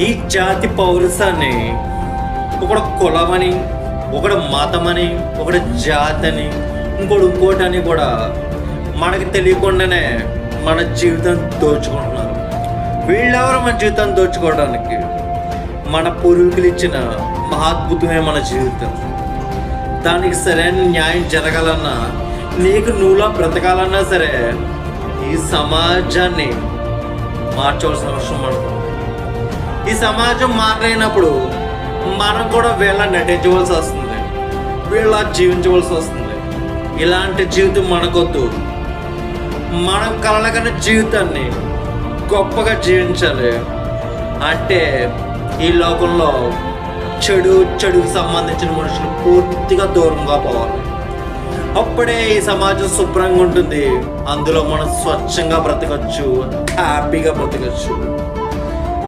ఈ జాతి పౌరసాన్ని ఒకడు కులమని, ఒకడు మతమని, ఒకడు జాతని, ఇంకోటని కూడా మనకి తెలియకుండానే మన జీవితం దోచుకుంటున్నారు. వీళ్ళెవరు మన జీవితాన్ని దోచుకోవడానికి? మన పూర్వీకులు ఇచ్చిన మహాద్భుతమే మన జీవితం. దానికి సరైన న్యాయం జరగాలన్నా, నీకు నువ్వులా బ్రతకాలన్నా సరే ఈ సమాజాన్ని మార్చవలసిన అవసరం మనకు. ఈ సమాజం మారైనప్పుడు మనం కూడా వీళ్ళ నటించవలసి వస్తుంది, వీళ్ళ జీవించవలసి వస్తుంది. ఇలాంటి జీవితం మనకొద్దు. మనం కలగని జీవితాన్ని గొప్పగా జీవించాలి. అంటే ఈ లోకంలో చెడుకు సంబంధించిన మనుషులు పూర్తిగా దూరంగా పోవాలి. అప్పుడే ఈ సమాజం శుభ్రంగా ఉంటుంది. అందులో మనం స్వచ్ఛంగా బ్రతకచ్చు, హ్యాపీగా బ్రతకచ్చు.